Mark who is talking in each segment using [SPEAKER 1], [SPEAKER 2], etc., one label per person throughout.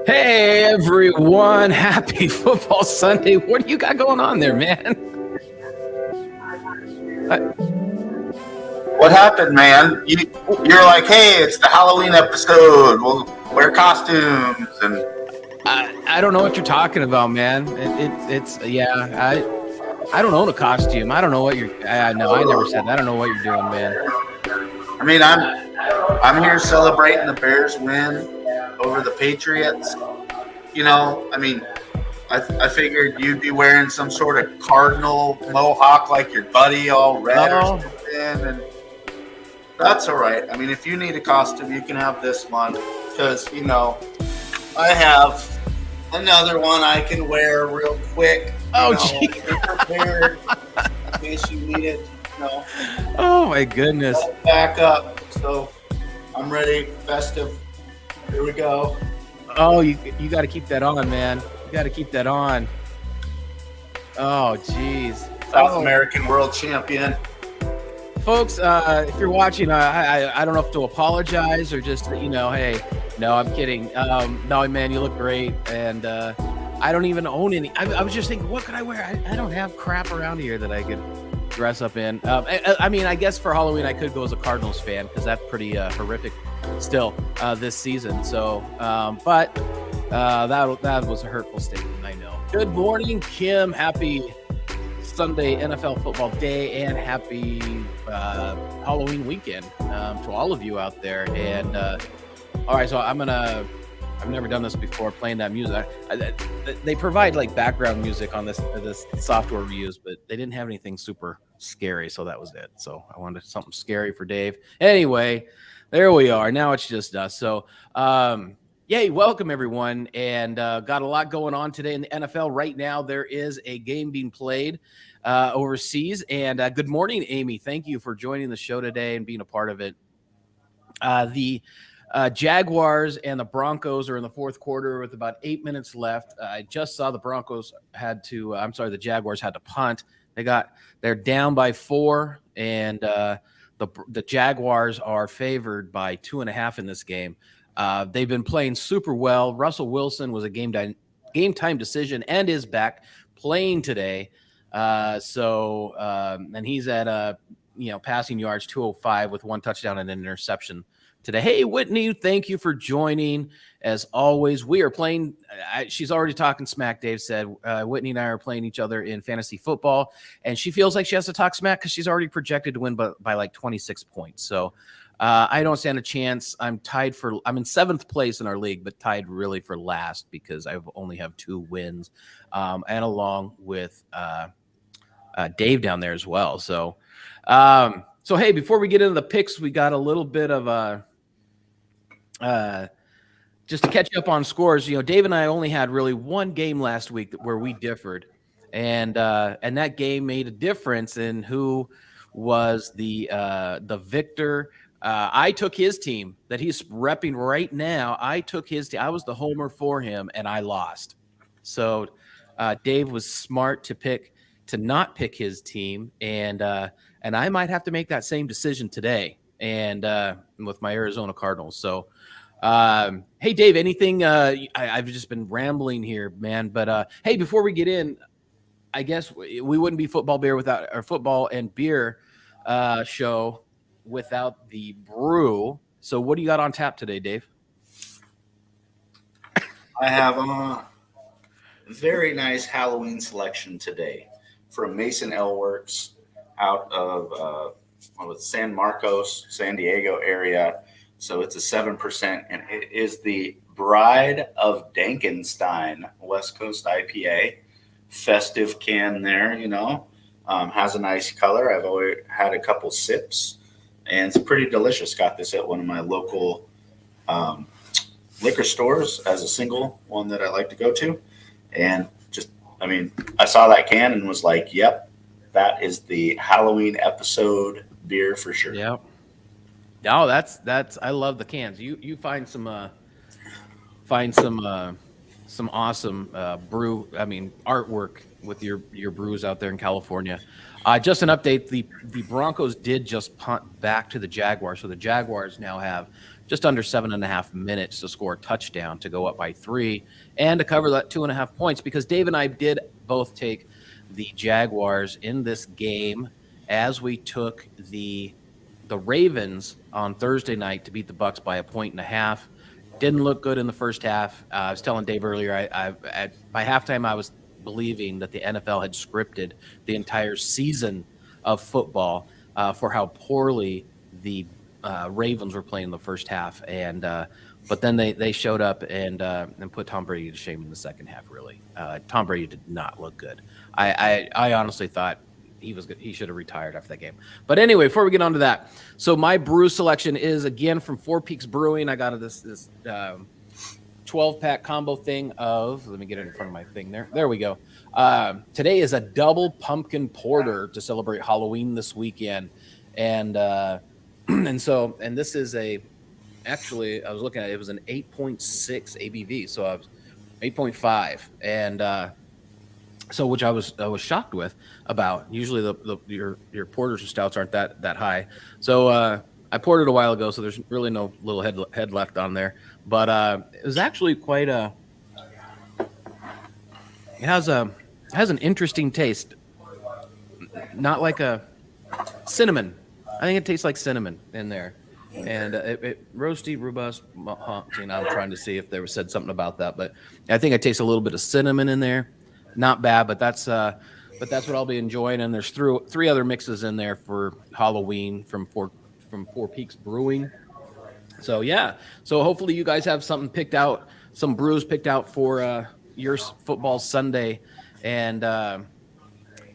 [SPEAKER 1] Hey everyone, happy football Sunday. What do you got going on there, man?
[SPEAKER 2] What happened, man? You're like, hey, it's the Halloween episode. We'll wear costumes and
[SPEAKER 1] I don't know what you're talking about, man. I don't own a costume. I don't know what you're. I never said that. I don't know what you're doing, man.
[SPEAKER 2] I mean, I'm here celebrating the Bears win over the Patriots. I mean, I figured you'd be wearing some sort of cardinal mohawk like your buddy, all red or something, and that's all right. I mean, if you need a costume, you can have this one because I have another one I can wear real quick.
[SPEAKER 1] Gee.
[SPEAKER 2] Be prepared in case you need it.
[SPEAKER 1] Oh my goodness.
[SPEAKER 2] Back up. So I'm ready. Festive. Here we go.
[SPEAKER 1] Oh, you got to keep that on, man. You got to keep that on. Oh, geez.
[SPEAKER 2] South American world champion.
[SPEAKER 1] Folks, if you're watching, I don't know if to apologize or just, hey, no, I'm kidding. No, man, you look great. And I don't even own any. I was just thinking, what could I wear? I don't have crap around here that I could dress up in. I mean, I guess for Halloween, I could go as a Cardinals fan because that's pretty horrific still this season. So, but that was a hurtful statement, I know. Good morning, Kim. Happy Sunday NFL football day and happy Halloween weekend to all of you out there. And all right, so I've never done this before, playing that music. They provide like background music on this software we use, but they didn't have anything super scary, so that was it. So I wanted something scary for Dave. Anyway, there we are. Now it's just us. So yay, welcome everyone. And got a lot going on today in the NFL. Right now, there is a game being played overseas. And good morning, Amy. Thank you for joining the show today and being a part of it. The Jaguars and the Broncos are in the fourth quarter with about 8 minutes left. I just saw the Jaguars had to punt. They're down by 4, and the Jaguars are favored by 2.5 in this game. They've been playing super well. Russell Wilson was a game time decision and is back playing today. And he's at passing yards 205 with 1 touchdown and an interception today. Hey, Whitney, thank you for joining. As always, we are playing. She's already talking smack, Dave said. Whitney and I are playing each other in fantasy football, and she feels like she has to talk smack because she's already projected to win by like 26 points. So I don't stand a chance. I'm in 7th place in our league, but tied really for last because I only have 2 wins, and along with Dave down there as well. So, hey, before we get into the picks, we got a little bit of just to catch up on scores. Dave and I only had really one game last week where we differed, and that game made a difference in who was the victor. I took his team that he's repping right now. I took his team. I was the homer for him, and I lost. So Dave was smart to not pick his team, and I might have to make that same decision today, and with my Arizona Cardinals. So, hey, Dave, anything? I've just been rambling here, man. But hey, before we get in, I guess we wouldn't be football and beer show without the brew. So, what do you got on tap today, Dave?
[SPEAKER 2] I have a very nice Halloween selection today from Mason Ale Works out of San Marcos, San Diego area. So it's a 7%, and it is the Bride of Dankenstein West Coast IPA. Festive can there, has a nice color. I've always had a couple sips, and it's pretty delicious. Got this at one of my local liquor stores as a single one that I like to go to. And I saw that can and was like, yep, that is the Halloween episode beer for sure.
[SPEAKER 1] Yep. No, that's I love the cans. You find some awesome brew. Artwork with your brews out there in California. Just an update: the Broncos did just punt back to the Jaguars, so the Jaguars now have just under 7.5 minutes to score a touchdown to go up by 3 and to cover that 2.5 points, because Dave and I did both take the Jaguars in this game as we took the Ravens on Thursday night to beat the Bucks by 1.5 points. Didn't look good in the first half. I was telling Dave earlier, by halftime, I was believing that the NFL had scripted the entire season of football for how poorly the Ravens were playing the first half, and but then they showed up and put Tom Brady to shame in the second half. Really, Tom Brady did not look good. I honestly thought he should have retired after that game. But anyway, before we get on to that, so my brew selection is again from Four Peaks Brewing. I got this 12-pack combo thing of, let me get it in front of my thing there. There we go. Today is a double pumpkin porter to celebrate Halloween this weekend. And this is actually, I was looking at it, was an 8.6 ABV. So I was 8.5. And so which I was shocked with about. Usually your porters and stouts aren't that high. So I poured it a while ago, so there's really no little head left on there. But it was actually quite it has an interesting taste. Not like a cinnamon. I think it tastes like cinnamon in there. And roasty, robust, I'm trying to see if they said something about that, but I think I taste a little bit of cinnamon in there. Not bad, but that's what I'll be enjoying. And there's three other mixes in there for Halloween from Four Peaks Brewing. So yeah, so hopefully you guys have something picked out, some brews picked out for your football Sunday, and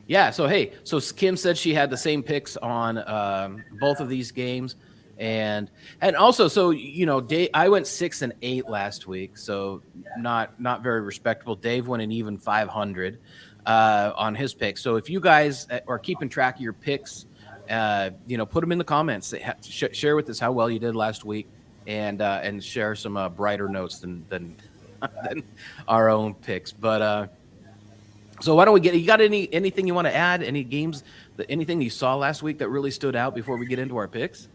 [SPEAKER 1] yeah. So hey, so Kim said she had the same picks on both of these games. And also, so Dave, I went 6 and 8 last week, so not very respectable. Dave went an even 500 on his picks. So if you guys are keeping track of your picks, put them in the comments. Share with us how well you did last week, and share some brighter notes than our own picks. But so why don't we get? You got anything you want to add? Any games? Anything you saw last week that really stood out before we get into our picks?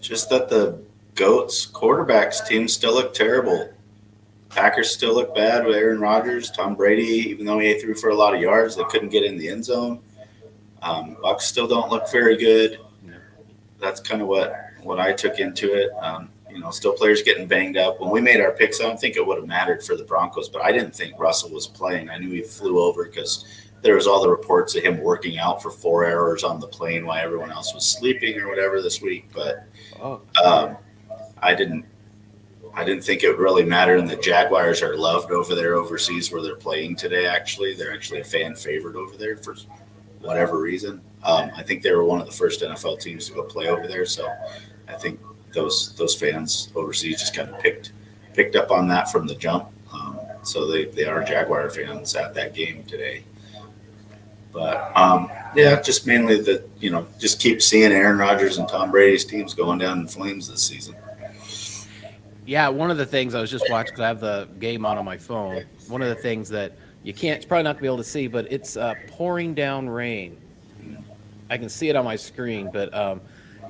[SPEAKER 2] Just that the Goats quarterbacks team still look terrible. Packers still look bad with Aaron Rodgers. Tom Brady, even though he threw for a lot of yards, they couldn't get in the end zone. Bucks still don't look very good. That's kind of what I took into it. Still players getting banged up. When we made our picks, I don't think it would have mattered for the Broncos, but I didn't think Russell was playing. I knew he flew over because there was all the reports of him working out for 4 hours on the plane while everyone else was sleeping or whatever this week. But I didn't think it would really matter. And the Jaguars are loved over there overseas where they're playing today. Actually, they're actually a fan favorite over there for whatever reason. I think they were one of the first NFL teams to go play over there. So I think those fans overseas just kind of picked up on that from the jump. So they are Jaguar fans at that game today. But just mainly just keep seeing Aaron Rodgers and Tom Brady's teams going down in flames this season.
[SPEAKER 1] Yeah, one of the things I was just watching, because I have the game on my phone. One of the things that it's probably not going to be able to see, but it's pouring down rain. I can see it on my screen, but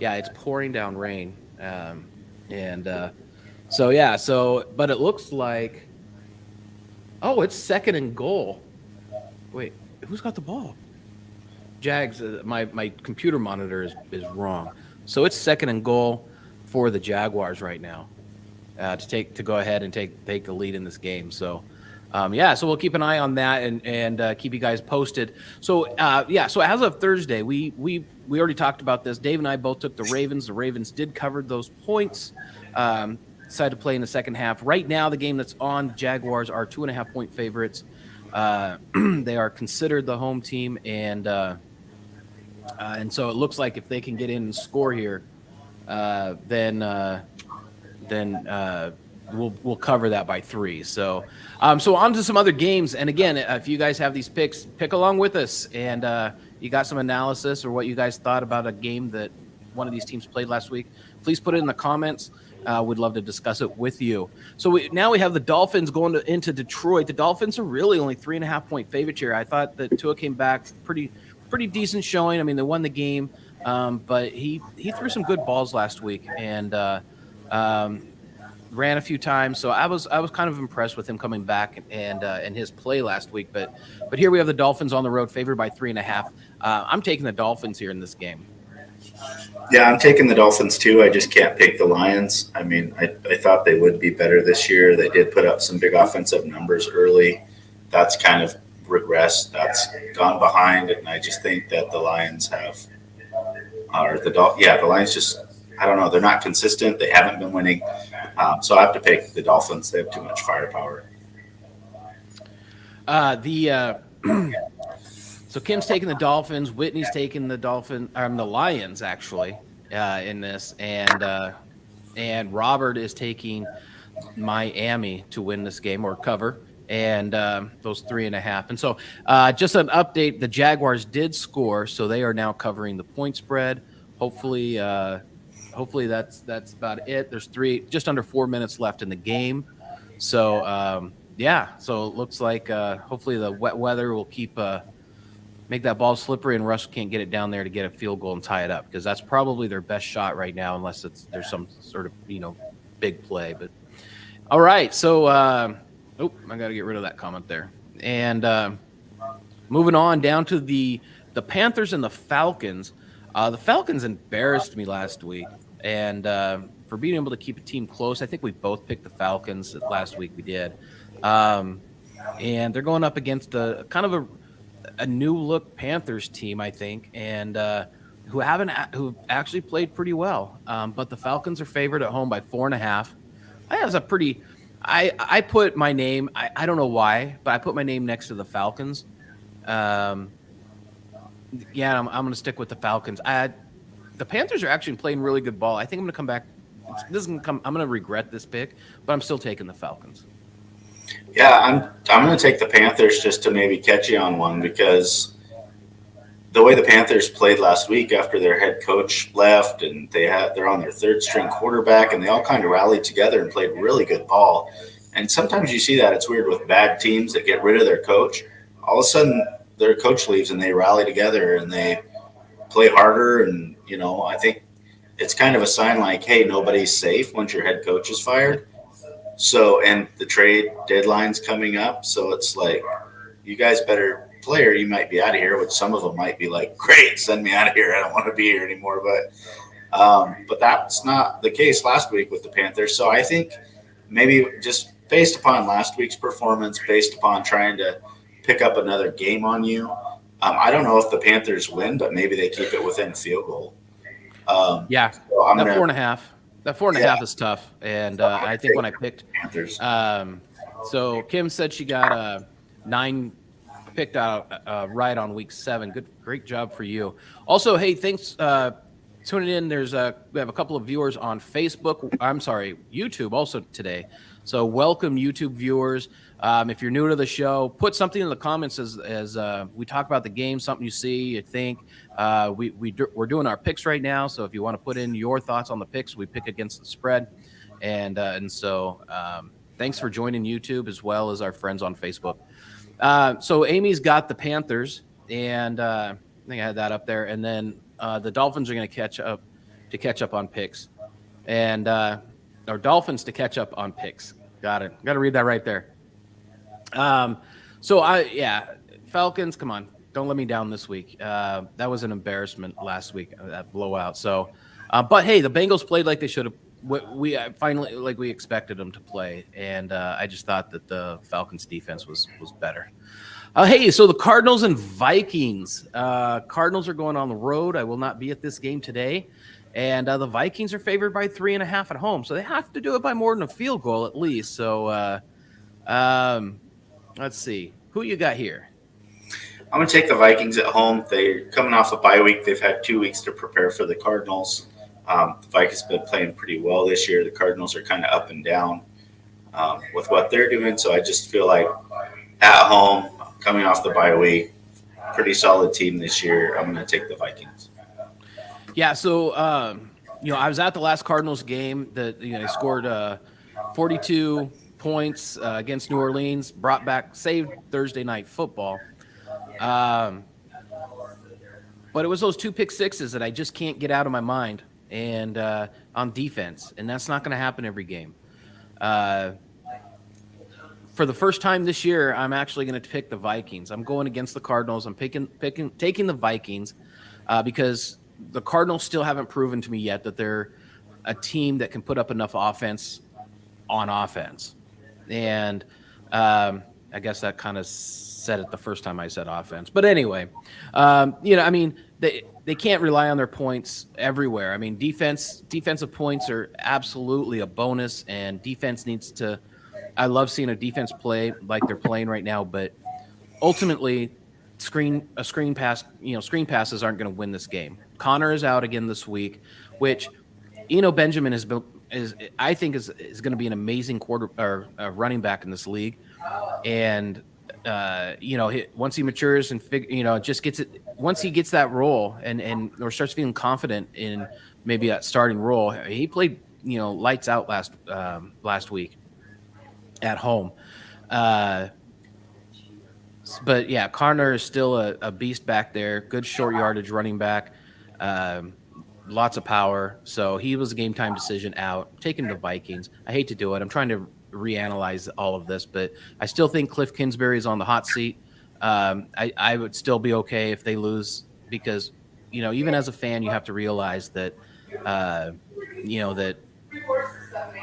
[SPEAKER 1] it's pouring down rain. But it looks like, it's 2nd and goal. Wait, who's got the ball? Jags. My computer monitor is wrong. So it's 2nd and goal for the Jaguars right now to go ahead and take the lead in this game. So so we'll keep an eye on that and keep you guys posted. So so as of Thursday, we already talked about this. Dave and I both took the Ravens. The Ravens did cover those points. Decided to play in the second half. Right now, the game that's on, Jaguars are 2.5-point favorites. They are considered the home team, and so it looks like if they can get in and score here, then we'll cover that by 3. So on to some other games. And again, if you guys have these picks, pick along with us, and you got some analysis or what you guys thought about a game that one of these teams played last week, please put it in the comments. We'd love to discuss it with you. So now we have the Dolphins going into Detroit. The Dolphins are really only 3.5-point favorites here. I thought that Tua came back pretty decent showing. I mean, they won the game But he threw some good balls last week and um, ran a few times. So I was kind of impressed with him coming back and his play last week. But here we have the Dolphins on the road, favored by 3.5. I'm taking the Dolphins here in this game.
[SPEAKER 2] Yeah, I'm taking the Dolphins too. I just can't pick the Lions. I mean, I thought they would be better this year. They did put up some big offensive numbers early. That's kind of regressed. That's gone behind, and I just think that the Lions have, or the Lions just, I don't know, they're not consistent. They haven't been winning, so I have to pick the Dolphins. They have too much firepower.
[SPEAKER 1] The So Kim's taking the Dolphins, Whitney's taking the Lions actually in this, and Robert is taking Miami to win this game or cover, and those 3.5. And so, just an update: the Jaguars did score, so they are now covering the point spread. Hopefully, that's about it. There's just under 4 minutes left in the game, so yeah. So it looks like hopefully the wet weather will keep. Make that ball slippery, and Russ can't get it down there to get a field goal and tie it up, because that's probably their best shot right now, unless there's some sort of big play. But all right, so I got to get rid of that comment there. And moving on down to the Panthers and the Falcons. The Falcons embarrassed me last week, and for being able to keep a team close, I think we both picked the Falcons last week. We did, and they're going up against a kind of a new look Panthers team, I think, and who actually played pretty well. But the Falcons are favored at home by 4.5. I think that's a pretty. I put my name. I don't know why, but I put my name next to the Falcons. Yeah, I'm going to stick with the Falcons. The Panthers are actually playing really good ball. I think I'm going to come back. I'm going to regret this pick, but I'm still taking the Falcons.
[SPEAKER 2] Yeah, I'm going to take the Panthers just to maybe catch you on one, because the way the Panthers played last week after their head coach left, and they're on their third string quarterback, and they all kind of rallied together and played really good ball. And sometimes you see that. It's weird with bad teams that get rid of their coach. All of a sudden, their coach leaves and they rally together and they play harder. And I think it's kind of a sign like, hey, nobody's safe once your head coach is fired. So, and the trade deadline's coming up. So it's like, you guys better play or you might be out of here, which some of them might be like, great, send me out of here. I don't want to be here anymore. But that's not the case last week with the Panthers. So I think maybe just based upon last week's performance, based upon trying to pick up another game on you, I don't know if the Panthers win, but maybe they keep it within field goal.
[SPEAKER 1] So that 4.5. That 4.5 is tough, and I think when I picked
[SPEAKER 2] Panthers,
[SPEAKER 1] so Kim said she got 9 picked out right on week 7. Great job for you. Also, hey, thanks tuning in. We have a couple of viewers on Facebook. I'm sorry, YouTube also today. So welcome, YouTube viewers. If you're new to the show, put something in the comments as we talk about the game, something you see, you think. We're doing our picks right now, so if you want to put in your thoughts on the picks, we pick against the spread, and so thanks for joining YouTube as well as our friends on Facebook. So Amy's got the Panthers, and I think I had that up there, and then the Dolphins are going to catch up on picks, and or Dolphins to catch up on picks. Got it. Got to read that right there. Falcons, come on. Don't let me down this week. That was an embarrassment last week, that blowout. So, but hey, the Bengals played like they should have. We finally, like we expected them to play, and I just thought that the Falcons defense was better. Hey, so the Cardinals and Vikings. Cardinals are going on the road. I will not be at this game today. And the Vikings are favored by 3.5 at home. So they have to do it by more than a field goal at least. So let's see. Who you got here?
[SPEAKER 2] I'm going to take the Vikings at home. They're coming off a bye week. They've had 2 weeks to prepare for the Cardinals. The Vikings have been playing pretty well this year. The Cardinals are kind of up and down with what they're doing. So I just feel like at home, coming off the bye week, pretty solid team this year. I'm going to take the Vikings.
[SPEAKER 1] Yeah, so I was at the last Cardinals game that they scored 42 points against New Orleans, saved Thursday night football. But it was those two pick sixes that I just can't get out of my mind, and on defense, and that's not going to happen every game. Uh, for the first time this year, I'm actually going to pick the Vikings. I'm going against the Cardinals. I'm taking the Vikings because the Cardinals still haven't proven to me yet that they're a team that can put up enough offense on offense. And I guess that kind of said it the first time I said offense. But anyway, I mean, they can't rely on their points everywhere. I mean, defensive points are absolutely a bonus, and defense needs to. I love seeing a defense play like they're playing right now, but ultimately, screen passes aren't going to win this game. Connor is out again this week, which Benjamin is I think is going to be an amazing quarter or running back in this league, and once he matures and just gets it, once he gets that role and or starts feeling confident in maybe that starting role, he played lights out last week at home. But yeah, Connor is still a beast back there. Good short yardage running back. Lots of power. So he was a game time decision out. Taking the Vikings. I hate to do it. I'm trying to reanalyze all of this, but I still think Cliff Kingsbury is on the hot seat. I would still be okay if they lose because, even as a fan, you have to realize that,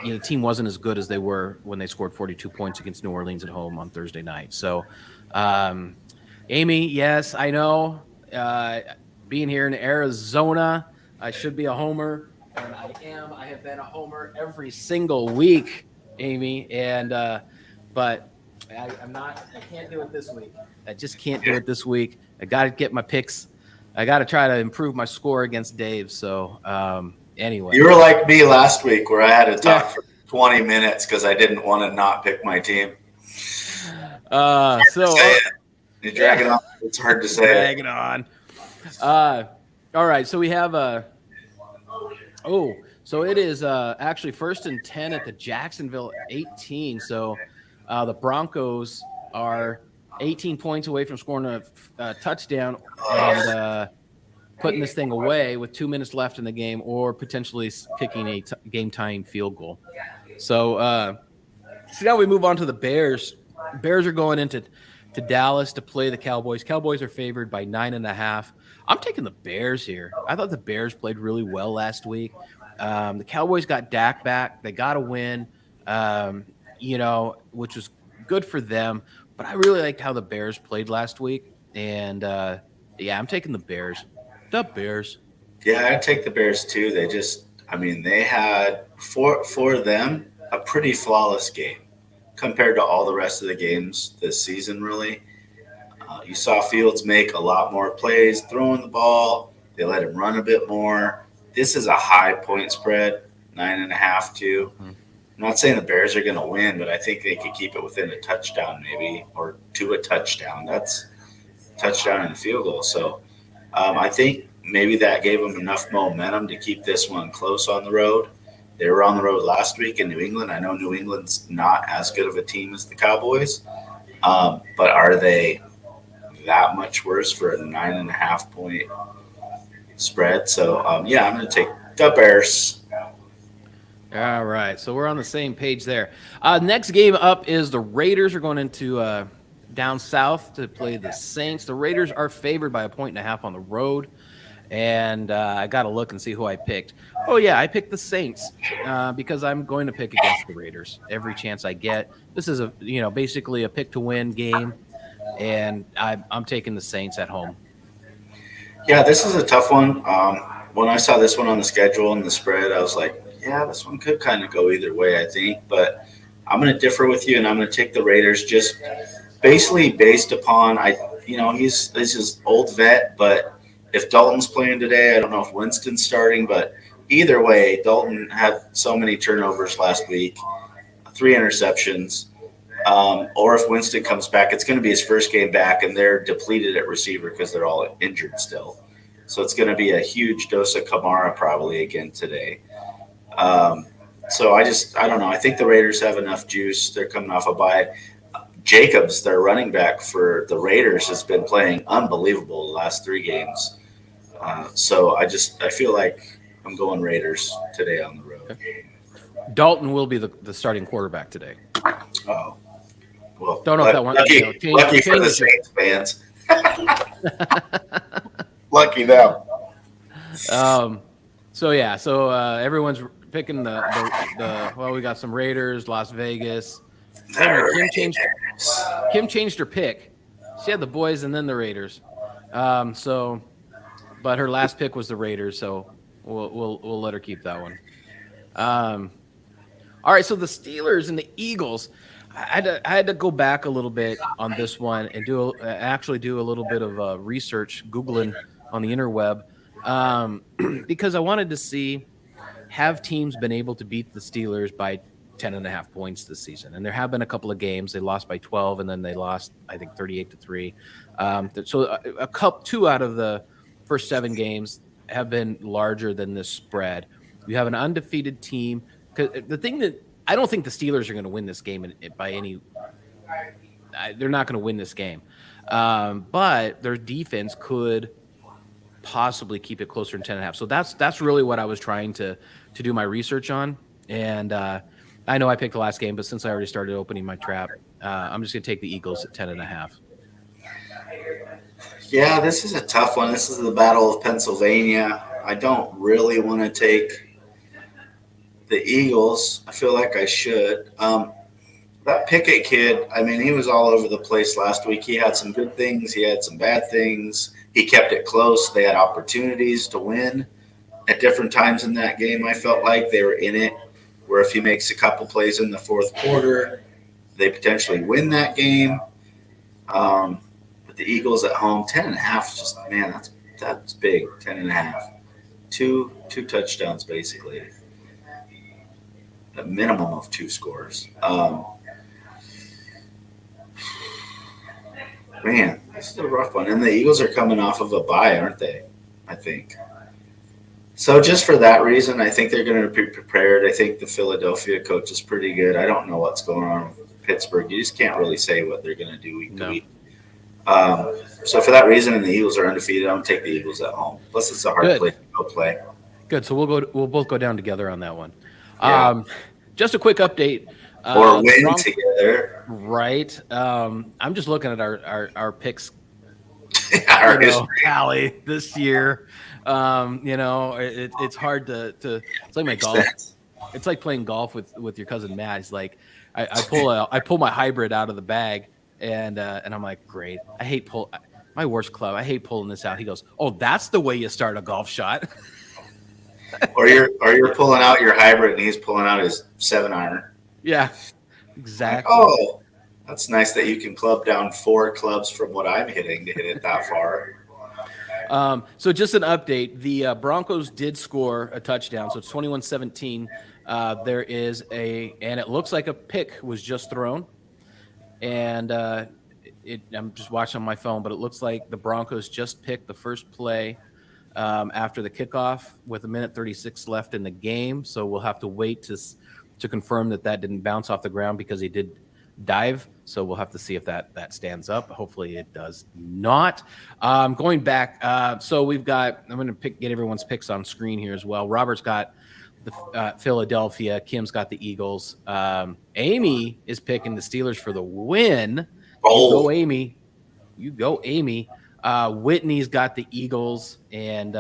[SPEAKER 1] the team wasn't as good as they were when they scored 42 points against New Orleans at home on Thursday night. So, Amy, yes, I know. Being here in Arizona, I should be a homer, and I am. I have been a homer every single week, Amy, and but I'm not. I can't do it this week. I just can't do it this week. I got to get my picks. I got to try to improve my score against Dave. So anyway,
[SPEAKER 2] you were like me last week where I had to talk for 20 minutes because I didn't want to not pick my team. You drag it on. It's hard to say.
[SPEAKER 1] Drag it on. All right, so we have so it is actually 1st and 10 at the Jacksonville 18. So the Broncos are 18 points away from scoring a touchdown and putting this thing away with 2 minutes left in the game, or potentially kicking a game-tying field goal. So now we move on to the Bears. Bears are going into Dallas to play the Cowboys. Cowboys are favored by 9.5. I'm taking the Bears here. I thought the Bears played really well last week. The Cowboys got Dak back. They got a win, which was good for them. But I really liked how the Bears played last week. And, I'm taking the Bears. The Bears.
[SPEAKER 2] Yeah, I'd take the Bears too. They had, for them, a pretty flawless game compared to all the rest of the games this season, really. You saw Fields make a lot more plays throwing the ball. They let him run a bit more. This is a high point spread, 9.5 too. Mm-hmm. I'm not saying the Bears are going to win, but I think they could keep it within a touchdown maybe, or to a touchdown. That's a touchdown and a field goal. So I think maybe that gave them enough momentum to keep this one close on the road. They were on the road last week in New England. I know New England's not as good of a team as the Cowboys, but are they that much worse for a 9.5 point spread? So, I'm going to take the Bears.
[SPEAKER 1] All right. So we're on the same page there. Next game up is the Raiders are going into down south to play the Saints. The Raiders are favored by 1.5 on the road. And I got to look and see who I picked. Oh, yeah, I picked the Saints because I'm going to pick against the Raiders every chance I get. This is basically a pick-to-win game, and I'm taking the Saints at home.
[SPEAKER 2] Yeah, this is a tough one. When I saw this one on the schedule and the spread, I was like, yeah, this one could kind of go either way, I think. But I'm going to differ with you, and I'm going to take the Raiders just basically based upon he's his old vet, but if Dalton's playing today, I don't know if Winston's starting, but either way, Dalton had so many turnovers last week, 3 interceptions. Or if Winston comes back, it's going to be his first game back, and they're depleted at receiver because they're all injured still. So it's going to be a huge dose of Kamara probably again today. So I don't know. I think the Raiders have enough juice. They're coming off a bye. Jacobs, their running back for the Raiders, has been playing unbelievable the last 3 games. So I feel like I'm going Raiders today on the road.
[SPEAKER 1] Dalton will be the starting quarterback today.
[SPEAKER 2] Oh, well,
[SPEAKER 1] Don't know if that one
[SPEAKER 2] lucky for the
[SPEAKER 1] changes your.
[SPEAKER 2] Saints fans. Lucky them.
[SPEAKER 1] So yeah, so everyone's picking the well, we got some Raiders, Las Vegas. Kim changed her pick. She had the boys and then the Raiders. But her last pick was the Raiders, so we'll let her keep that one. All right, so the Steelers and the Eagles. I had to go back a little bit on this one and actually do a little bit of research, Googling on the interweb, because I wanted to see, have teams been able to beat the Steelers by 10.5 points this season? And there have been a couple of games they lost by 12, and then they lost, I think, 38-3. So two out of the first 7 games have been larger than this spread. You have an undefeated team. The thing that I don't think the Steelers are going to win this game by any. They're not going to win this game, but their defense could possibly keep it closer than 10.5. So that's really what I was trying to do my research on. And I know I picked the last game, but since I already started opening my trap, I'm just going to take the Eagles at 10.5.
[SPEAKER 2] Yeah, this is a tough one. This is the Battle of Pennsylvania. I don't really want to take the Eagles. I feel like I should. That Pickett kid, I mean, he was all over the place last week. He had some good things. He had some bad things. He kept it close. They had opportunities to win at different times in that game. I felt like they were in it, where if he makes a couple plays in the fourth quarter, they potentially win that game. But the Eagles at home, 10.5 is just, man, that's big, 10.5. Two touchdowns, basically. A minimum of 2 scores. Man, this is a rough one. And the Eagles are coming off of a bye, aren't they? I think. So just for that reason, I think they're going to be prepared. I think the Philadelphia coach is pretty good. I don't know what's going on with Pittsburgh. You just can't really say what they're going to do week to week. So for that reason, and the Eagles are undefeated, I'm going to take the Eagles at home. Plus, it's a hard place to go play.
[SPEAKER 1] Good. So we'll both go down together on that one.
[SPEAKER 2] Yeah.
[SPEAKER 1] Just a quick update.
[SPEAKER 2] Or win together.
[SPEAKER 1] Right. I'm just looking at our picks.
[SPEAKER 2] Our history.
[SPEAKER 1] Tally this year. It's hard to. It's like my golf. It's like playing golf with your cousin Matt. It's like I pull my hybrid out of the bag and I'm like, great. I hate my worst club. I hate pulling this out. He goes, oh, that's the way you start a golf shot.
[SPEAKER 2] or you're pulling out your hybrid and he's pulling out his 7-iron.
[SPEAKER 1] Yeah, exactly.
[SPEAKER 2] Oh, that's nice that you can club down 4 clubs from what I'm hitting to hit it that far.
[SPEAKER 1] So just an update. The Broncos did score a touchdown, so it's 21-17. There is and it looks like a pick was just thrown. And I'm just watching on my phone, but it looks like the Broncos just picked the first play after the kickoff with 1:36 left in the game. So we'll have to wait to confirm that didn't bounce off the ground because he did dive. So we'll have to see if that stands up. Hopefully it does not. Going back, so we've got, I'm going to get everyone's picks on screen here as well. Robert's got the Philadelphia. Kim's got the Eagles. Amy is picking the Steelers for the win. You go, Amy. You go, Amy. Whitney's got the Eagles, and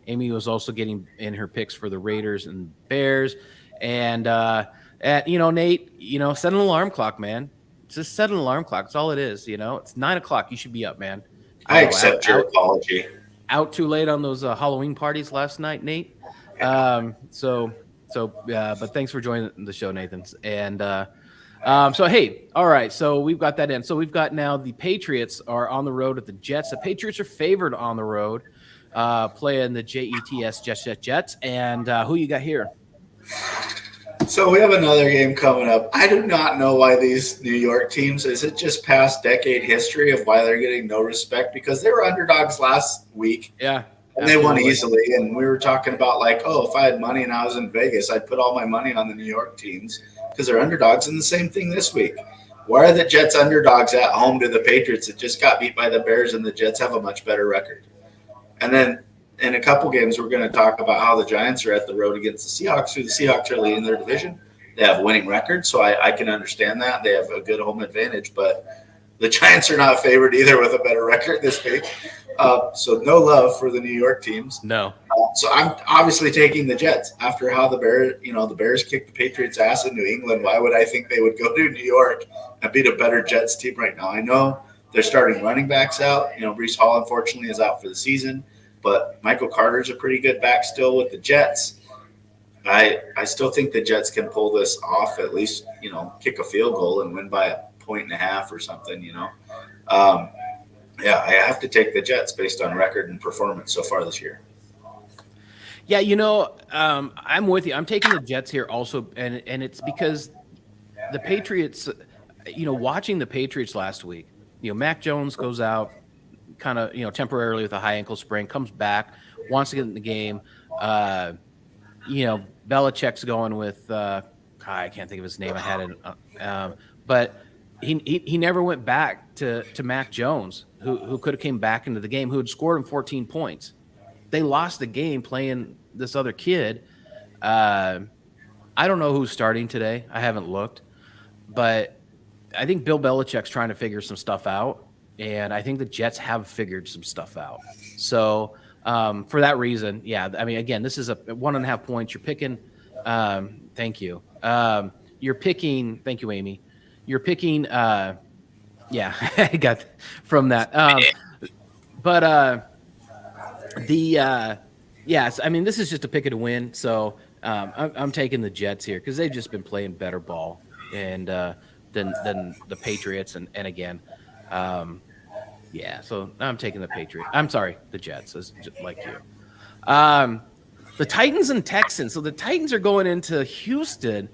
[SPEAKER 1] Amy was also getting in her picks for the Raiders and Bears. And Nate, set an alarm clock, man. Just set an alarm clock. That's all it is. It's 9:00. You should be up, man.
[SPEAKER 2] I accept your apology.
[SPEAKER 1] Out too late on those Halloween parties last night, Nate. But thanks for joining the show, Nathan. And hey, all right. So we've got that in. So we've got now the Patriots are on the road at the Jets. The Patriots are favored on the road, playing the Jets. And who you got here?
[SPEAKER 2] So we have another game coming up. I do not know why these New York teams, is it just past decade history of why they're getting no respect? Because they were underdogs last week.
[SPEAKER 1] Yeah.
[SPEAKER 2] And they won easily. And we were talking about if I had money and I was in Vegas, I'd put all my money on the New York teams because they're underdogs. And the same thing this week. Why are the Jets underdogs at home to the Patriots that just got beat by the Bears and the Jets have a much better record? And then in a couple games, we're going to talk about how the Giants are at the road against the Seahawks, who the Seahawks are leading their division. They have winning records, so I can understand that. They have a good home advantage, but the Giants are not favored either with a better record this week. So no love for the New York teams.
[SPEAKER 1] No.
[SPEAKER 2] So I'm obviously taking the Jets after how the Bears kicked the Patriots' ass in New England. Why would I think they would go to New York and beat a better Jets team right now? I know they're starting running backs out. Breece Hall, unfortunately, is out for the season, but Michael Carter's a pretty good back still with the Jets. I still think the Jets can pull this off, at least, kick a field goal and win by 1.5 or something, Yeah, I have to take the Jets based on record and performance so far this year.
[SPEAKER 1] Yeah, I'm with you. I'm taking the Jets here also, and it's because the Patriots, watching the Patriots last week, Mac Jones goes out kind of, temporarily with a high ankle sprain, comes back, wants to get in the game. Belichick's going with I can't think of his name. I had it, but he never went back to Mac Jones, who could have came back into the game, who had scored him 14 points. They lost the game playing this other kid. I don't know who's starting today. I haven't looked, but I think Bill Belichick's trying to figure some stuff out, and I think the Jets have figured some stuff out. So for that reason, yeah, I mean, again, this is a 1.5 points. You're picking. Thank you. You're picking. Thank you, Amy. You're picking. Yeah, I got from that. Yes, I mean, this is just a pick it to win. So I'm taking the Jets here because they've just been playing better ball and than the Patriots. And again, so I'm taking the Patriots. I'm sorry, the Jets, like you. The Titans and Texans. So the Titans are going into Houston.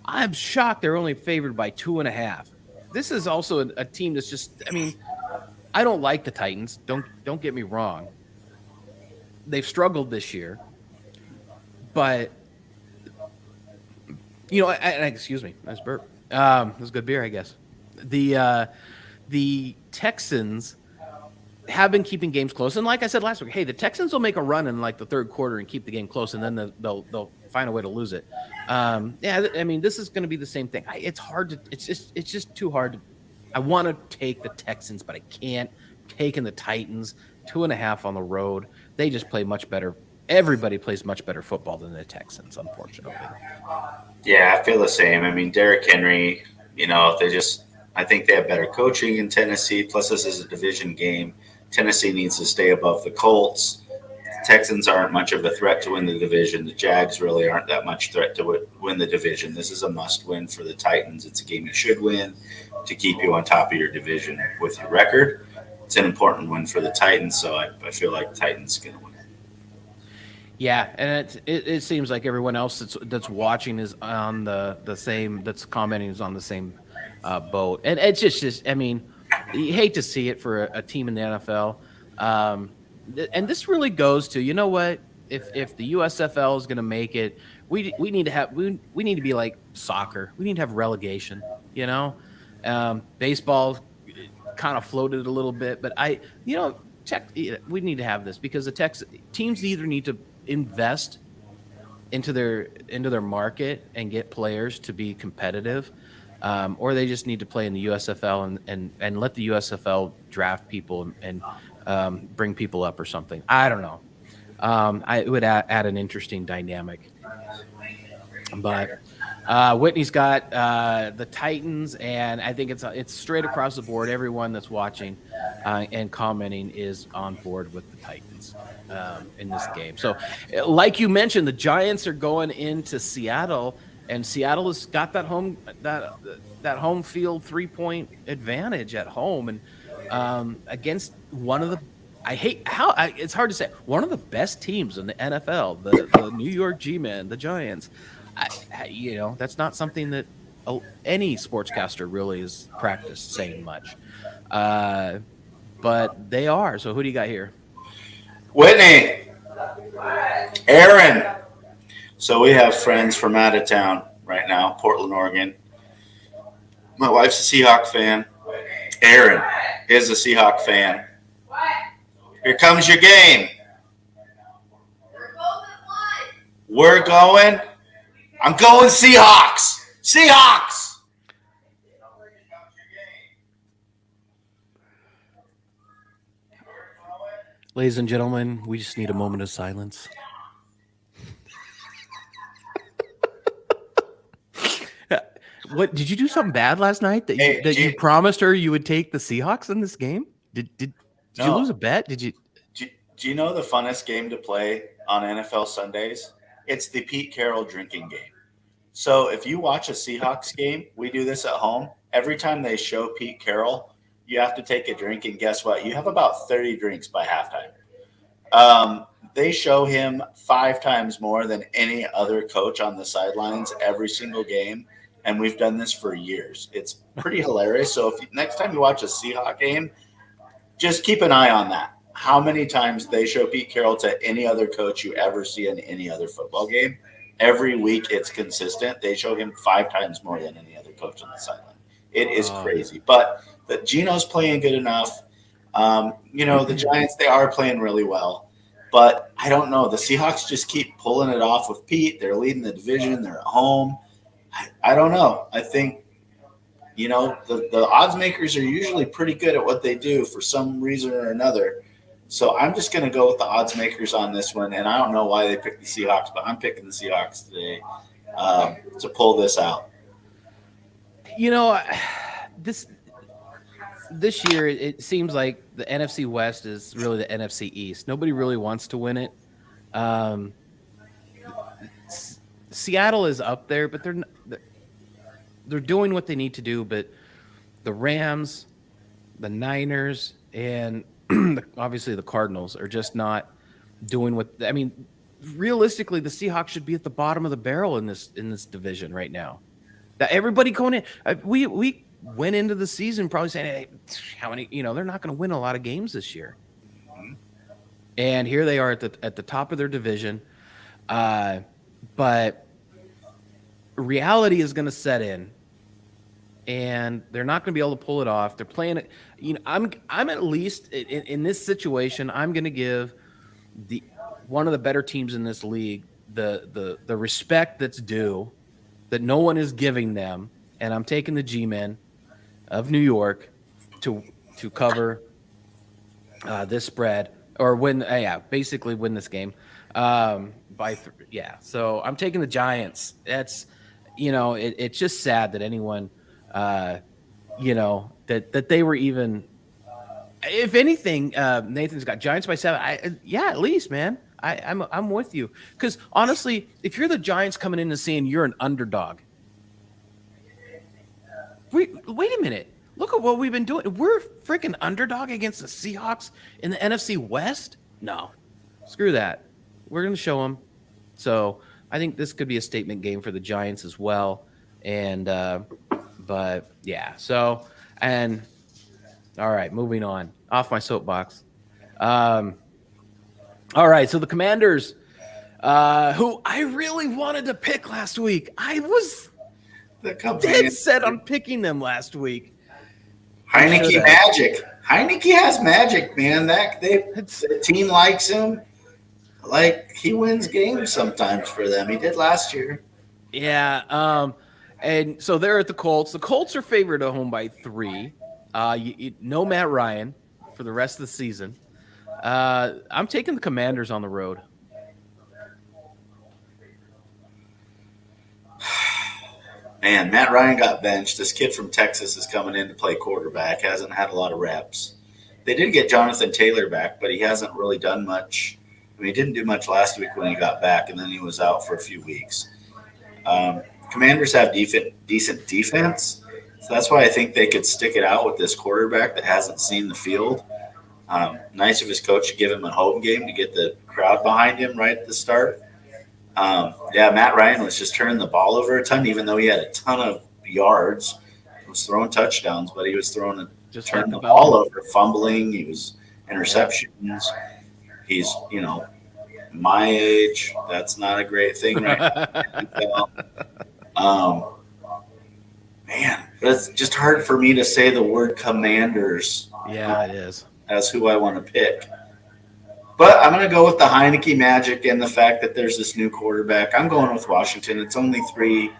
[SPEAKER 1] I'm shocked they're only favored by 2.5. This is also a team that's just, I mean, I don't like the Titans. Don't get me wrong. They've struggled this year, but excuse me, nice burp. It was good beer, I guess. The Texans have been keeping games close, and like I said last week, hey, the Texans will make a run in like the third quarter and keep the game close, and then they'll find a way to lose it. I mean, this is going to be the same thing. It's just too hard. I want to take the Texans, but I can't. Taking the Titans, 2.5 on the road. They just play much better. Everybody plays much better football than the Texans, unfortunately.
[SPEAKER 2] Yeah, I feel the same. I mean, Derrick Henry, I think they have better coaching in Tennessee. Plus, this is a division game. Tennessee needs to stay above the Colts. The Texans aren't much of a threat to win the division. The Jags really aren't that much threat to win the division. This is a must-win for the Titans. It's a game you should win to keep you on top of your division with your record. It's an important win for the Titans, so I feel like Titans going to win.
[SPEAKER 1] Yeah, and it seems like everyone else that's watching is on the same, that's commenting is on the same boat, and it's just I mean, you hate to see it for a team in the NFL, and this really goes to, you know what, if the USFL is going to make it, we need to have we need to be like soccer. We need to have relegation. Baseball kind of floated a little bit, but we need to have this because the teams either need to invest into their market and get players to be competitive, or they just need to play in the USFL and let the USFL draft people and bring people up or something. I don't know. It would add an interesting dynamic. But Whitney's got the Titans, and I think it's straight across the board. Everyone that's watching and commenting is on board with the Titans in this game. So, like you mentioned, the Giants are going into Seattle, and Seattle has got that home field 3-point advantage at home, and against one of the it's hard to say, one of the best teams in the NFL, the New York G-Men, the Giants. That's not something that any sportscaster really is practiced saying much, but they are. So who do you got here?
[SPEAKER 2] Whitney, Aaron. So we have friends from out of town right now, Portland, Oregon. My wife's a Seahawk fan. Aaron is a Seahawk fan. Here comes your game. We're going. I'm going Seahawks. Seahawks.
[SPEAKER 1] Ladies and gentlemen, we just need a moment of silence. What did you do something bad last night that you promised her you would take the Seahawks in this game? Did you lose a bet? Did you?
[SPEAKER 2] Do you know the funnest game to play on NFL Sundays? It's the Pete Carroll drinking game. So if you watch a Seahawks game, we do this at home. Every time they show Pete Carroll, you have to take a drink, and guess what? You have about 30 drinks by halftime. They show him 5 times more than any other coach on the sidelines every single game, and we've done this for years. It's pretty hilarious. So if next time you watch a Seahawks game, just keep an eye on that. How many times they show Pete Carroll to any other coach you ever see in any other football game. Every week it's consistent. They show him 5 times more than any other coach on the sideline. It is crazy. But the Geno's playing good enough. The Giants, they are playing really well. But I don't know. The Seahawks just keep pulling it off with Pete. They're leading the division. They're at home. I don't know. I think, the odds makers are usually pretty good at what they do for some reason or another. So I'm just going to go with the odds makers on this one. And I don't know why they picked the Seahawks, but I'm picking the Seahawks today to pull this out.
[SPEAKER 1] This year, it seems like the NFC West is really the NFC East. Nobody really wants to win it. Seattle is up there, but they're doing what they need to do. But the Rams, the Niners, and obviously the Cardinals are just not doing what. I mean, realistically, the Seahawks should be at the bottom of the barrel in this division right now. That everybody going in, we went into the season probably saying, "Hey, how many? They're not going to win a lot of games this year." And here they are at the top of their division, but reality is going to set in, and they're not going to be able to pull it off. They're playing it. I'm at least in this situation, I'm going to give one of the better teams in this league the respect that's due, that no one is giving them, and I'm taking the G-Men of New York to cover this spread or win. Basically win this game by So I'm taking the Giants. That's it's just sad that anyone that they were even. If anything, Nathan's got Giants by 7. At least, man. I'm with you, because honestly, if you're the Giants coming in and saying you're an underdog, wait a minute. Look at what we've been doing. We're freaking underdog against the Seahawks in the NFC West? No. Screw that. We're going to show them. So I think this could be a statement game for the Giants as well. And, but yeah. So, and all right, moving on. Off my soapbox. All right. So the Commanders, who I really wanted to pick last week. I was dead set on picking them last week.
[SPEAKER 2] Heineke magic. Heineke has magic, man. The team likes him. Like, he wins games sometimes for them. He did last year.
[SPEAKER 1] Yeah. And so they're at the Colts. The Colts are favored at home by 3. No Matt Ryan for the rest of the season. I'm taking the Commanders on the road.
[SPEAKER 2] Man, Matt Ryan got benched. This kid from Texas is coming in to play quarterback. Hasn't had a lot of reps. They did get Jonathan Taylor back, but he hasn't really done much. I mean, he didn't do much last week when he got back, and then he was out for a few weeks. Commanders have decent defense, so that's why I think they could stick it out with this quarterback that hasn't seen the field. Nice of his coach to give him a home game to get the crowd behind him right at the start. Matt Ryan was just turning the ball over a ton, even though he had a ton of yards. He was throwing touchdowns, but he was turning the ball over, fumbling. He was interceptions. He's, my age. That's not a great thing right now. Man, but it's just hard for me to say the word Commanders.
[SPEAKER 1] Yeah, it is.
[SPEAKER 2] As who I want to pick. But I'm going to go with the Heineke magic and the fact that there's this new quarterback. I'm going with Washington. It's only 3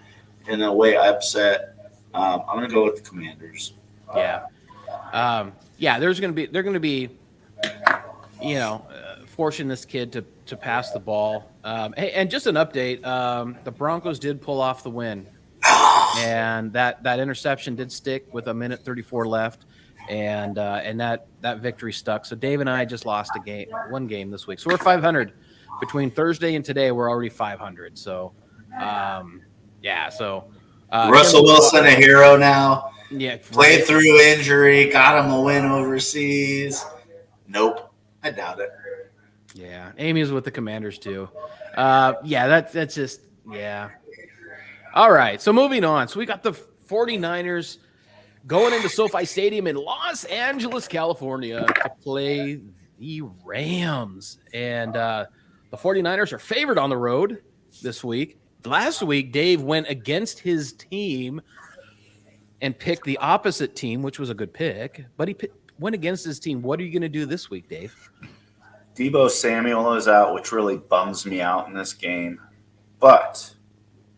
[SPEAKER 2] in a way upset. I'm going to go with the Commanders.
[SPEAKER 1] Yeah. They're going to be, forcing this kid to pass the ball. Hey, and just an update, the Broncos did pull off the win. And that interception did stick with 1:34 left. And that victory stuck. So Dave and I just lost one game this week. So we're 500 between Thursday and today. We're already 500. So,
[SPEAKER 2] Russell Wilson, a hero now.
[SPEAKER 1] Yeah.
[SPEAKER 2] Played through injury, got him a win overseas. Nope. I doubt it.
[SPEAKER 1] Yeah. Amy's with the Commanders too. That's just, yeah. All right. So moving on. So we got the 49ers going into SoFi Stadium in Los Angeles, California to play the Rams. And the 49ers are favored on the road this week. Last week, Dave went against his team and picked the opposite team, which was a good pick. But he went against his team. What are you going to do this week, Dave?
[SPEAKER 2] Deebo Samuel is out, which really bums me out in this game. But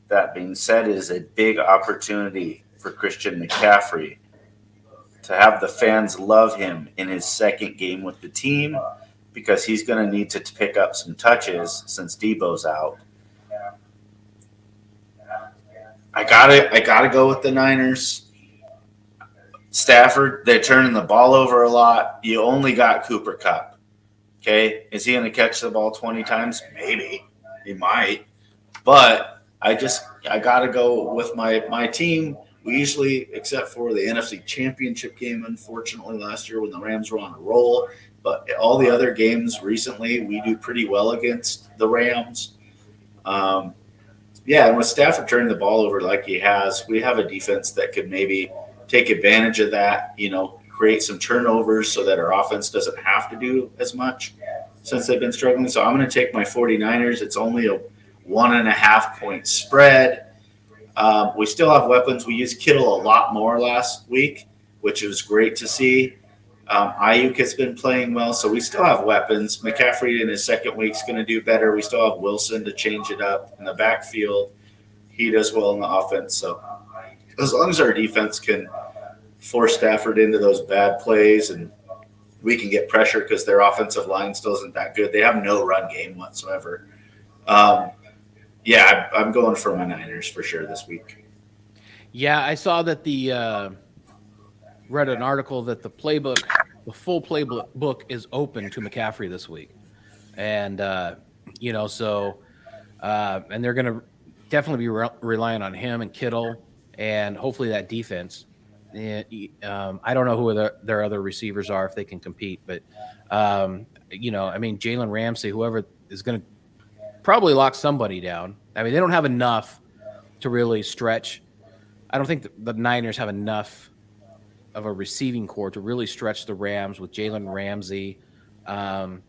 [SPEAKER 2] that being said, it is a big opportunity for Christian McCaffrey to have the fans love him in his second game with the team, because he's going to need to pick up some touches since Deebo's out. I gotta go with the Niners. Stafford, they're turning the ball over a lot. You only got Cooper Kupp. Okay, is he going to catch the ball 20 times? Maybe. He might. But I got to go with my team. We usually, except for the NFC Championship game, unfortunately, last year when the Rams were on a roll, but all the other games recently, we do pretty well against the Rams. And with Stafford turning the ball over like he has, we have a defense that could maybe take advantage of that, create some turnovers so that our offense doesn't have to do as much since they've been struggling. So I'm going to take my 49ers. It's only a 1.5-point spread. We still have weapons. We used Kittle a lot more last week, which was great to see. Ayuk has been playing well, so we still have weapons. McCaffrey in his second week is going to do better. We still have Wilson to change it up in the backfield. He does well in the offense. So as long as our defense can force Stafford into those bad plays and we can get pressure because their offensive line still isn't that good. They have no run game whatsoever. I'm going for my Niners for sure this week.
[SPEAKER 1] Yeah, I saw that read an article that the full playbook is open to McCaffrey this week. And, and they're going to definitely be relying on him and Kittle and hopefully that defense. And, I don't know who their other receivers are if they can compete, but, Jalen Ramsey, whoever is going to probably lock somebody down. I mean, they don't have enough to really stretch. I don't think the Niners have enough of a receiving core to really stretch the Rams with Jalen Ramsey. What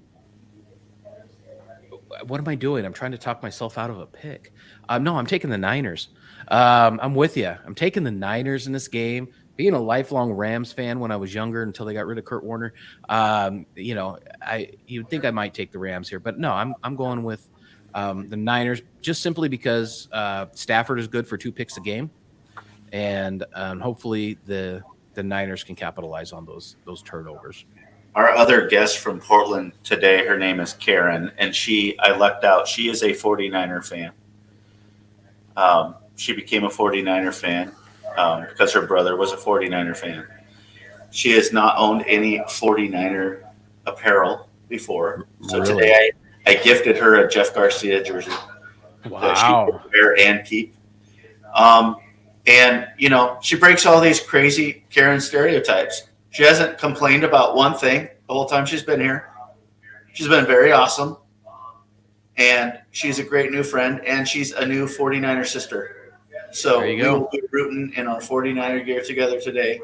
[SPEAKER 1] am I doing? I'm trying to talk myself out of a pick. No, I'm taking the Niners. I'm with you. I'm taking the Niners in this game. Being a lifelong Rams fan when I was younger until they got rid of Kurt Warner, you'd think I might take the Rams here, but no, I'm going with the Niners just simply because Stafford is good for 2 picks a game, and hopefully the Niners can capitalize on those turnovers.
[SPEAKER 2] Our other guest from Portland today, her name is Karen, and I lucked out. She is a 49er fan. She became a 49er fan because her brother was a 49er fan. She has not owned any 49er apparel before. So
[SPEAKER 1] Really?
[SPEAKER 2] Today I gifted her a Jeff Garcia jersey that she can wear and keep. She breaks all these crazy Karen stereotypes. She hasn't complained about one thing the whole time she's been here. She's been very awesome. And she's a great new friend, and she's a new 49er sister. So we will be rooting in our 49er gear together today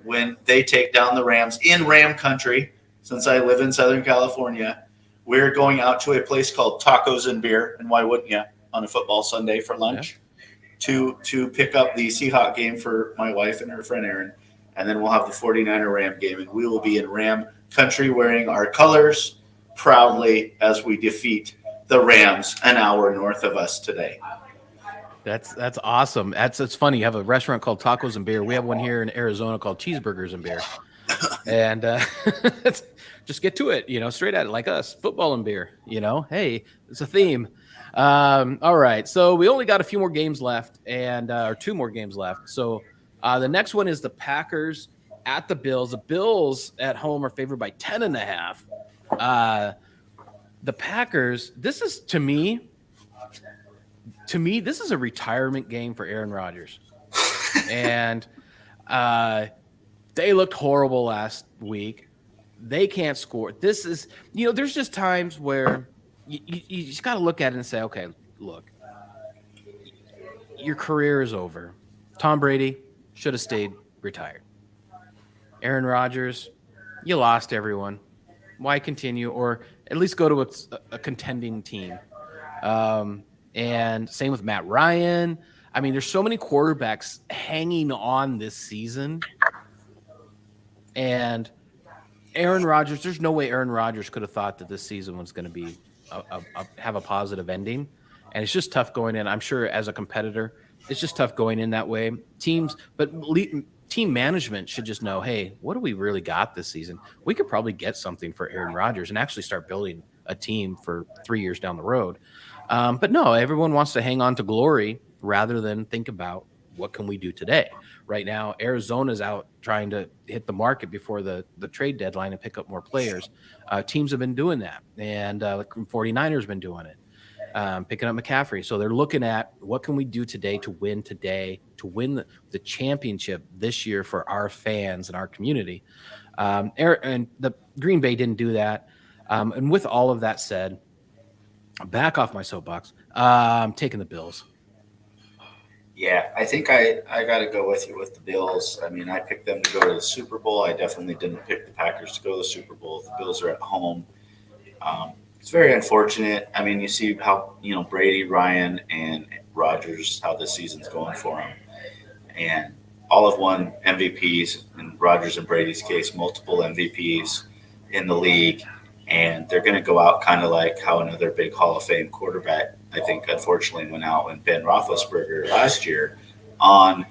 [SPEAKER 2] when they take down the Rams in Ram country. Since I live in Southern California, we're going out to a place called Tacos and Beer, and why wouldn't you, on a football Sunday for lunch, to pick up the Seahawk game for my wife and her friend Erin. And then we'll have the 49er Ram game, and we will be in Ram country wearing our colors. proudly as we defeat the Rams an hour north of us today.
[SPEAKER 1] That's awesome. It's funny. You have a restaurant called Tacos and Beer. We have one here in Arizona called Cheeseburgers and Beer. And just get to it, straight at it, like us, football and beer. Hey, it's a theme. All right, so we only got a few more games left, and or 2 more games left. So the next one is the Packers at the Bills. The Bills at home are favored by 10.5. The Packers. This is to me, this is a retirement game for Aaron Rodgers, and they looked horrible last week. They can't score. This is, there's just times where you just got to look at it and say, okay, look, your career is over. Tom Brady should have stayed retired. Aaron Rodgers, you lost everyone. Why continue? Or at least go to a contending team. And same with Matt Ryan. I mean, there's so many quarterbacks hanging on this season. And Aaron Rodgers, there's no way Aaron Rodgers could have thought that this season was going to be have a positive ending. And it's just tough going in. I'm sure as a competitor, it's just tough going in that way. Team management should just know, hey, what do we really got this season? We could probably get something for Aaron Rodgers and actually start building a team for 3 years down the road. But no, everyone wants to hang on to glory rather than think about what can we do today. Right now, Arizona's out trying to hit the market before the trade deadline and pick up more players. Teams have been doing that, and the 49ers have been doing it, picking up McCaffrey. So they're looking at what can we do today, to win the championship this year for our fans and our community. And the Green Bay didn't do that. And with all of that said, back off my soapbox. I'm taking the Bills.
[SPEAKER 2] Yeah, I think I got to go with you with the Bills. I mean, I picked them to go to the Super Bowl. I definitely didn't pick the Packers to go to the Super Bowl. The Bills are at home. It's very unfortunate. I mean, you see how, Brady, Ryan, and Rodgers, how this season's going for them. And all have won MVPs, in Rodgers and Brady's case, multiple MVPs in the league. And they're going to go out kind of like how another big Hall of Fame quarterback, I think, unfortunately went out when Ben Roethlisberger last year on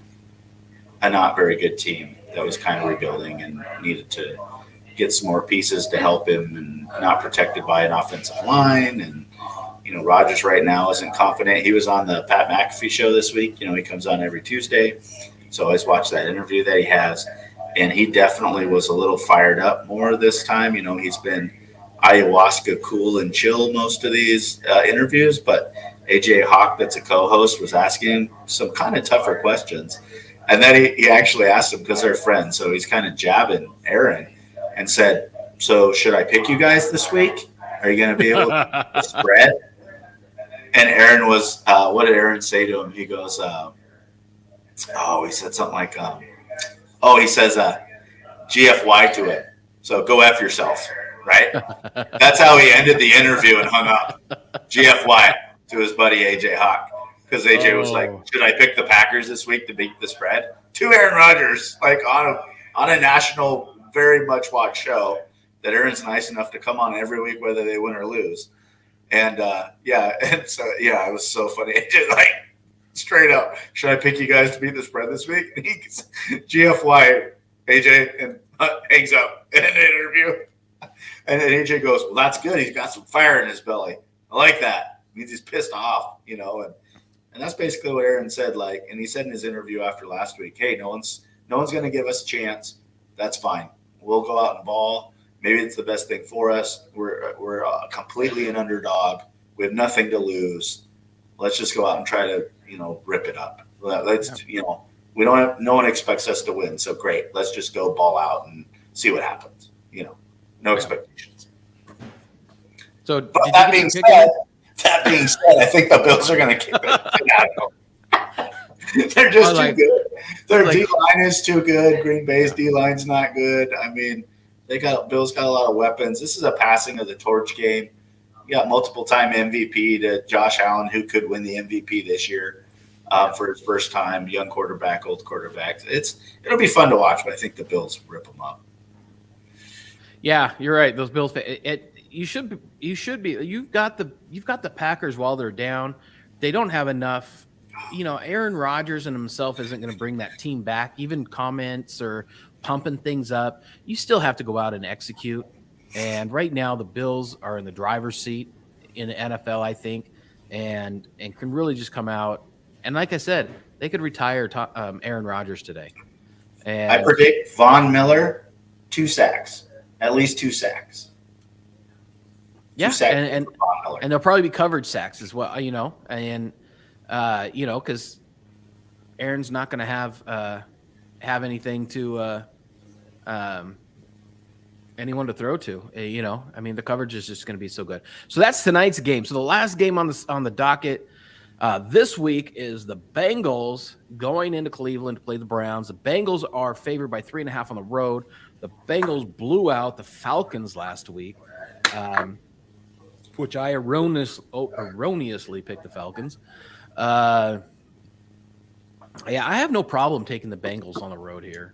[SPEAKER 2] a not very good team that was kind of rebuilding and needed to get some more pieces to help him and not protected by an offensive line. And, Rodgers right now isn't confident. He was on the Pat McAfee show this week. He comes on every Tuesday. So I always watch that interview that he has. And he definitely was a little fired up more this time. He's been ayahuasca cool and chill most of these interviews, but AJ Hawk, that's a co-host, was asking some kind of tougher questions. And then he actually asked him, because they're friends, so he's kind of jabbing Aaron and said, so should I pick you guys this week? Are you going to be able to spread? And Aaron was, what did Aaron say to him? He goes, he said something like, he says, GFY to it. So go F yourself, right? That's how he ended the interview and hung up. GFY to his buddy AJ Hawk. Because AJ was like, should I pick the Packers this week to beat the spread? To Aaron Rodgers, like on a national, very much watched show that Aaron's nice enough to come on every week, whether they win or lose. And it was so funny. AJ, like, straight up, should I pick you guys to beat the spread this week? And he's GFY, AJ, and hangs up in an interview. And then AJ goes, well, that's good. He's got some fire in his belly. I like that. It means he's pissed off, and that's basically what Aaron said. Like, and he said in his interview after last week, hey, no one's going to give us a chance. That's fine. We'll go out and ball. Maybe it's the best thing for us. We're completely an underdog. We have nothing to lose. Let's just go out and try to, rip it up. We don't have, no one expects us to win. So great. Let's just go ball out and see what happens. No expectations.
[SPEAKER 1] So
[SPEAKER 2] but that being said, I think the Bills are going to kick it out of them. They're just too good. Their D-line is too good. Green Bay's D-line's not good. I mean, Bills got a lot of weapons. This is a passing of the torch game. You got multiple-time MVP to Josh Allen, who could win the MVP this year for his first time. Young quarterback, old quarterback. It'll be fun to watch, but I think the Bills rip them up.
[SPEAKER 1] Yeah, you're right. Those Bills. you should be. You've got the Packers while they're down. They don't have enough. Aaron Rodgers and himself isn't going to bring that team back. Even comments or pumping things up, you still have to go out and execute. And right now, the Bills are in the driver's seat in the NFL, I think, and can really just come out. And like I said, they could retire Aaron Rodgers today.
[SPEAKER 2] I
[SPEAKER 1] And
[SPEAKER 2] predict Von Miller 2 sacks, at least 2 sacks.
[SPEAKER 1] yeah,
[SPEAKER 2] 2 sacks
[SPEAKER 1] and
[SPEAKER 2] for Von Miller.
[SPEAKER 1] and there'll probably be coverage sacks as well. And because Aaron's not going to have anything to anyone to throw to. I mean, the coverage is just going to be so good. So that's tonight's game. So the last game on the docket this week is the Bengals going into Cleveland to play the Browns. The Bengals are favored by 3.5 on the road. The Bengals blew out the Falcons last week, which I erroneously picked the Falcons. Yeah, I have no problem taking the Bengals on the road here.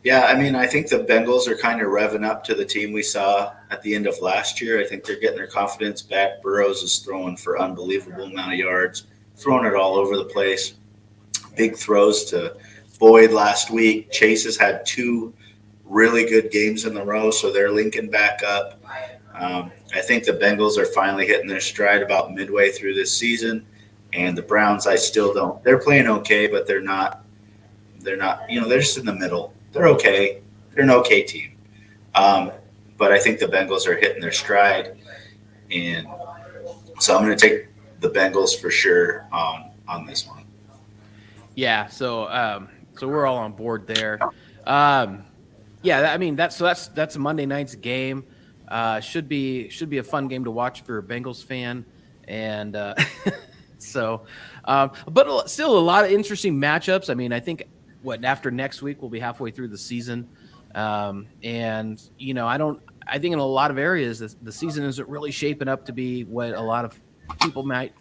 [SPEAKER 2] Yeah, I mean, I think the Bengals are kind of revving up to the team we saw at the end of last year. I think they're getting their confidence back. Burrows is throwing for unbelievable amount of yards, throwing it all over the place. Big throws to Boyd last week. Chase has had 2 really good games in a row, so they're linking back up. I think the Bengals are finally hitting their stride about midway through this season. And the Browns, I still don't. They're playing okay, but they're not. They're just in the middle. They're okay. They're an okay team. But I think the Bengals are hitting their stride. And so I'm going to take the Bengals for sure on this one.
[SPEAKER 1] Yeah, so we're all on board there. Yeah, I mean that's a Monday night's game. Should be a fun game to watch for a Bengals fan, and but still a lot of interesting matchups. I mean, I think after next week we'll be halfway through the season, and I think in a lot of areas the season isn't really shaping up to be what a lot of people might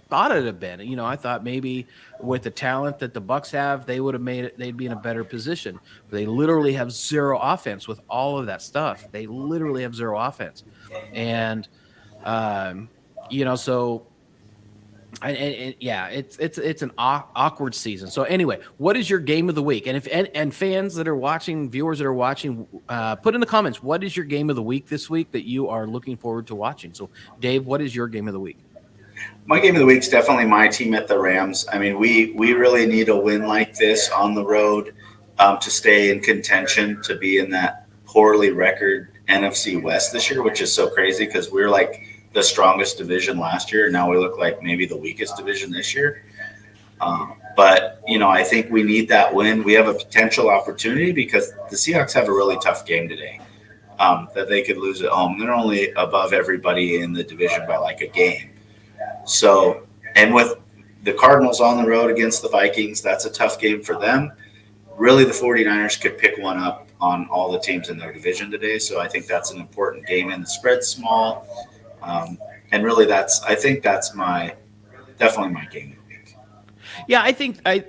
[SPEAKER 1] thought it'd have been. I thought maybe with the talent that the Bucs have, they would have made it. They'd be in a better position. But they literally have zero offense with all of that stuff. They literally have zero offense, and so. And yeah, it's an awkward season. So anyway, what is your game of the week? And fans that are watching, viewers that are watching, put in the comments, what is your game of the week this week that you are looking forward to watching? So Dave, what is your game of the week?
[SPEAKER 2] My game of the week is definitely my team at the Rams. I mean, we really need a win like this on the road to stay in contention, to be in that poorly record NFC West this year, which is so crazy because we're like the strongest division last year. And now we look like maybe the weakest division this year. But I think we need that win. We have a potential opportunity because the Seahawks have a really tough game today that they could lose at home. They're only above everybody in the division by like a game. So, and with the Cardinals on the road against the Vikings, that's a tough game for them. Really, the 49ers could pick one up on all the teams in their division today. So I think that's an important game, and the spread's small. And really, I think that's definitely my game of the week.
[SPEAKER 1] Yeah, I think I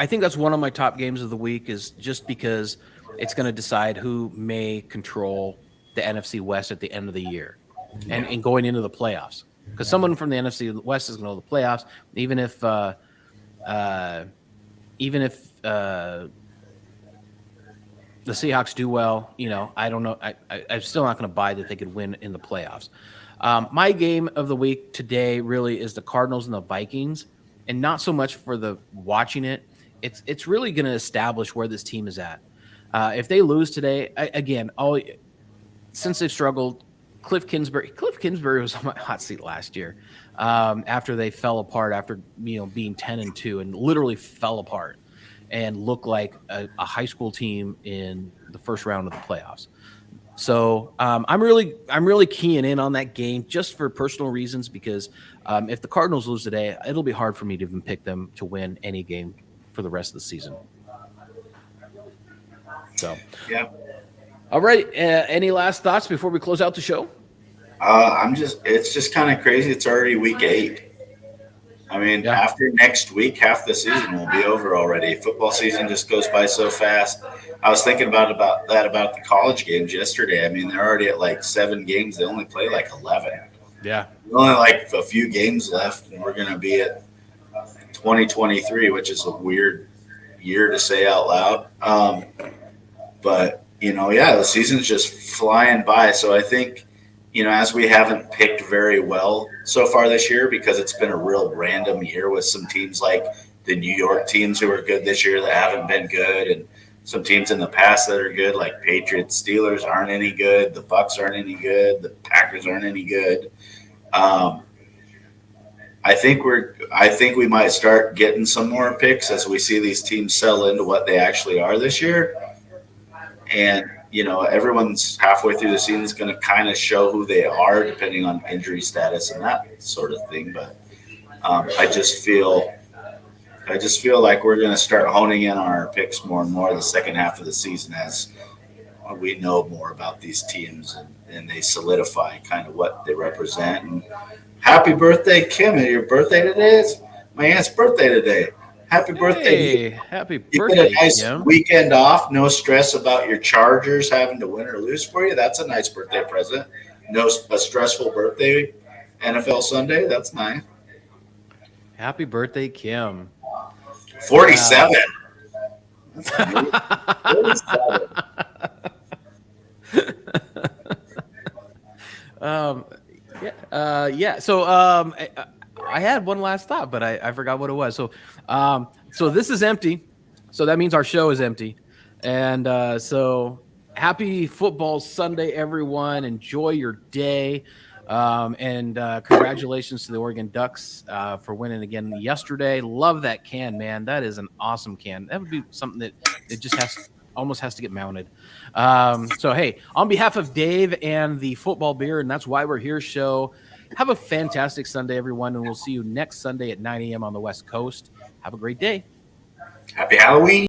[SPEAKER 1] think that's one of my top games of the week, is just because it's going to decide who may control the NFC West at the end of the year and going into the playoffs. Because someone from the NFC West is going to know the playoffs, even if the Seahawks do well, I don't know. I'm still not going to buy that they could win in the playoffs. My game of the week today really is the Cardinals and the Vikings, and not so much for the watching it. It's really going to establish where this team is at. If they lose today, since they've struggled, Cliff Kingsbury was on my hot seat last year after they fell apart after being 10-2 and literally fell apart and looked like a high school team in the first round of the playoffs. So I'm really keying in on that game just for personal reasons, because if the Cardinals lose today, it'll be hard for me to even pick them to win any game for the rest of the season. So
[SPEAKER 2] yeah.
[SPEAKER 1] All right. Any last thoughts before we close out the show?
[SPEAKER 2] It's just kind of crazy. It's already week 8. I mean,
[SPEAKER 1] Yeah.
[SPEAKER 2] after next week, half the season will be over already. Football season just goes by so fast. I was thinking about the college games yesterday. I mean, they're already at like 7 games. They only play like 11.
[SPEAKER 1] Yeah.
[SPEAKER 2] Only like a few games left, and we're going to be at 2023, which is a weird year to say out loud. But yeah, the season's just flying by. So I think, as we haven't picked very well so far this year because it's been a real random year with some teams like the New York teams who are good this year that haven't been good, and some teams in the past that are good, like Patriots, Steelers aren't any good, the Bucks aren't any good, the Packers aren't any good. Um, I think we might start getting some more picks as we see these teams settle into what they actually are this year. And everyone's halfway through the season is going to kind of show who they are depending on injury status and that sort of thing. But I just feel like we're going to start honing in on our picks more and more the second half of the season as we know more about these teams and they solidify kind of what they represent. And happy birthday, Kim! Your birthday today is my aunt's birthday today. Happy birthday!
[SPEAKER 1] Hey, happy
[SPEAKER 2] You
[SPEAKER 1] birthday,
[SPEAKER 2] get a nice
[SPEAKER 1] Kim.
[SPEAKER 2] weekend off. No stress about your Chargers having to win or lose for you. That's a nice birthday present. No, a stressful birthday NFL Sunday. That's nice.
[SPEAKER 1] Happy birthday, Kim.
[SPEAKER 2] 47. That's amazing. 47.
[SPEAKER 1] Yeah. So I had one last thought, but I forgot what it was. So this is empty. So that means our show is empty. And so happy football Sunday, everyone. Enjoy your day. And congratulations to the Oregon Ducks for winning again yesterday. Love that can, man. That is an awesome can. That would be something that it just almost has to get mounted. So, hey, on behalf of Dave and the Football Beer, and that's why we're here show, have a fantastic Sunday, everyone. And we'll see you next Sunday at 9 a.m. on the West Coast. Have a great day.
[SPEAKER 2] Happy Halloween.